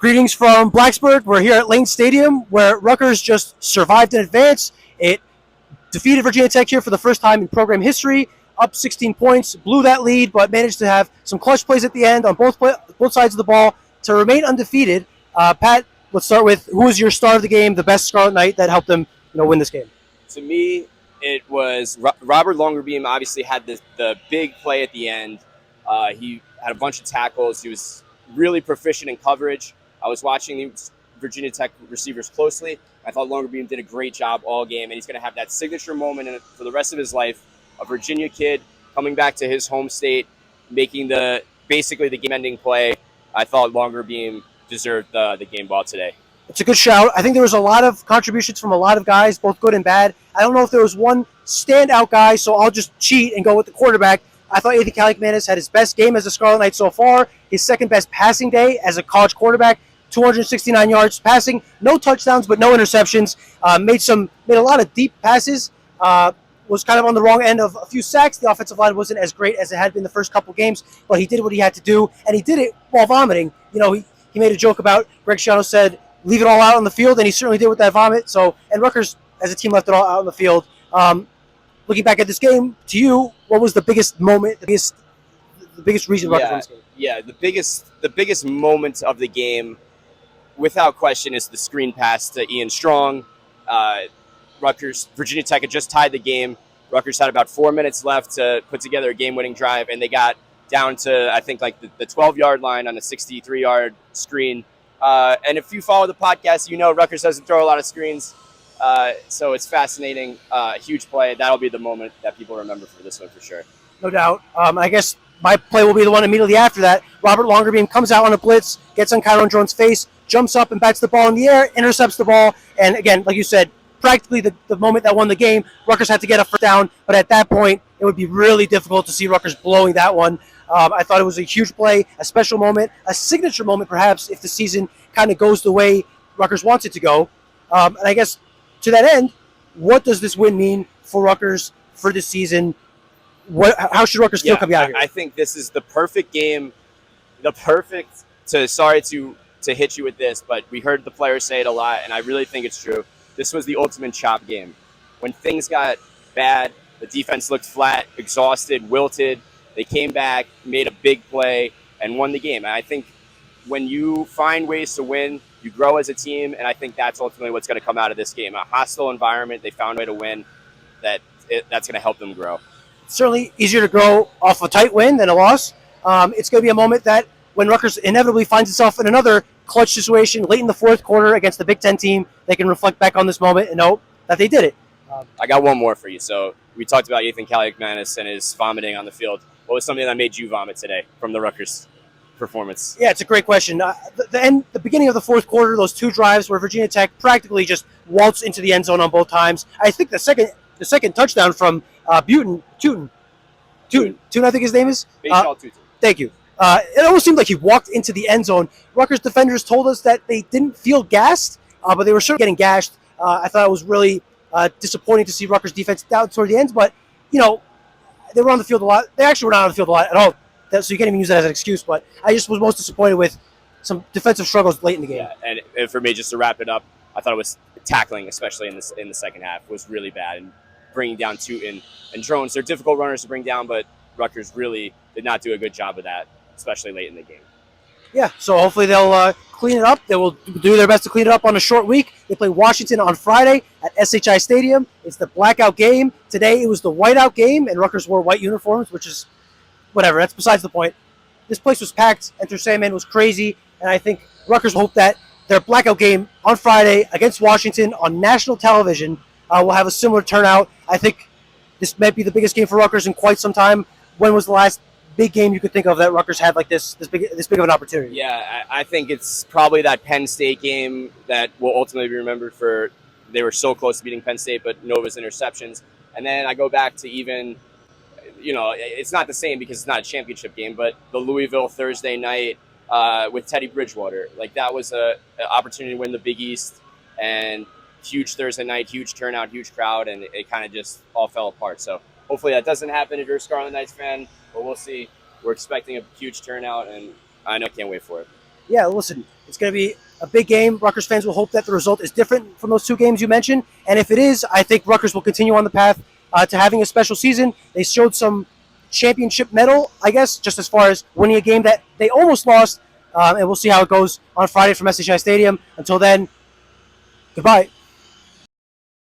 Greetings from Blacksburg. We're here at Lane Stadium, where Rutgers just survived in advance. It defeated Virginia Tech here for the first time in program history, up 16 points, blew that lead, but managed to have some clutch plays at the end on both sides of the ball to remain undefeated. Pat, let's start with who was your star of the game, the best Scarlet Knight that helped them, win this game. To me, it was Robert Longerbeam. Obviously, had the big play at the end. He had a bunch of tackles. He was really proficient in coverage. I was watching the Virginia Tech receivers closely. I thought Longerbeam did a great job all game, and he's going to have that signature moment for the rest of his life. A Virginia kid coming back to his home state, making basically the game-ending play. I thought Longerbeam deserved the game ball today. It's a good shout. I think there was a lot of contributions from a lot of guys, both good and bad. I don't know if there was one standout guy, so I'll just cheat and go with the quarterback. I thought Ethan Kaliakmanis had his best game as a Scarlet Knight so far, his second best passing day as a college quarterback. 269 yards passing, no touchdowns, but no interceptions. Made a lot of deep passes. Was kind of on the wrong end of a few sacks. The offensive line wasn't as great as it had been the first couple games, but he did what he had to do, and he did it while vomiting. He made a joke about Greg Schiano said, "Leave it all out on the field," and he certainly did with that vomit. So, and Rutgers as a team left it all out on the field. Looking back at this game, to you, what was the biggest moment, the biggest reason Rutgers won this game? Yeah, the biggest moment of the game, without question, is the screen pass to Ian Strong. Virginia Tech had just tied the game. Rutgers had about 4 minutes left to put together a game-winning drive, and they got down to, I think, like the 12-yard line on a 63-yard screen. And if you follow the podcast, Rutgers doesn't throw a lot of screens. So it's fascinating. Huge play. That'll be the moment that people remember for this one for sure. No doubt. I guess my play will be the one immediately after that. Robert Longerbeam comes out on a blitz, gets on Kyron Drone's face, jumps up and bats the ball in the air, intercepts the ball. And again, like you said, practically the moment that won the game. Rutgers had to get a first down, but at that point, it would be really difficult to see Rutgers blowing that one. I thought it was a huge play, a special moment, a signature moment perhaps if the season kind of goes the way Rutgers wants it to go. And I guess to that end, what does this win mean for Rutgers for this season? How should Rutgers still come out of here? I think this is the perfect game, sorry to hit you with this, but we heard the players say it a lot, and I really think it's true. This was the ultimate chop game. When things got bad, the defense looked flat, exhausted, wilted. They came back, made a big play, and won the game. And I think when you find ways to win, you grow as a team, and I think that's ultimately what's going to come out of this game. A hostile environment, they found a way to win. That's going to help them grow. It's certainly easier to grow off a tight win than a loss. It's going to be a moment that when Rutgers inevitably finds itself in another clutch situation late in the fourth quarter against the Big Ten team, they can reflect back on this moment and know that they did it. I got one more for you. So we talked about Ethan Kaliakmanis and his vomiting on the field. What was something that made you vomit today from the Rutgers performance? Yeah, it's a great question. The beginning of the fourth quarter, those two drives where Virginia Tech practically just waltzed into the end zone on both times. I think the second touchdown from Tootin, I think his name is. Thank you. It almost seemed like he walked into the end zone. Rutgers defenders told us that they didn't feel gassed, but they were certainly getting gashed. I thought it was really disappointing to see Rutgers defense down toward the end, but, they were on the field a lot. They actually were not on the field a lot at all, so you can't even use that as an excuse, but I just was most disappointed with some defensive struggles late in the game. Yeah, and for me, just to wrap it up, I thought it was tackling, especially in the second half, was really bad, and bringing down Tootin and Drones. They're difficult runners to bring down, but Rutgers really did not do a good job of that, especially late in the game. Yeah, so hopefully they'll clean it up. They will do their best to clean it up on a short week. They play Washington on Friday at SHI Stadium. It's the blackout game. Today it was the whiteout game, and Rutgers wore white uniforms, which is whatever. That's besides the point. This place was packed. Enter Sandman was crazy, and I think Rutgers hope that their blackout game on Friday against Washington on national television will have a similar turnout. I think this might be the biggest game for Rutgers in quite some time. When was the last big game you could think of that Rutgers had like this big of an opportunity? Yeah, I think it's probably that Penn State game that will ultimately be remembered for. They were so close to beating Penn State, but Nova's interceptions. And then I go back to even, it's not the same because it's not a championship game, but the Louisville Thursday night with Teddy Bridgewater. Like, that was an opportunity to win the Big East, and huge Thursday night, huge turnout, huge crowd, and it kind of just all fell apart. So hopefully that doesn't happen if you're a Scarlet Knights fan, but we'll see. We're expecting a huge turnout, and I can't wait for it. Yeah, listen, it's going to be a big game. Rutgers fans will hope that the result is different from those two games you mentioned. And if it is, I think Rutgers will continue on the path to having a special season. They showed some championship medal, I guess, just as far as winning a game that they almost lost. And we'll see how it goes on Friday from SHI Stadium. Until then, goodbye.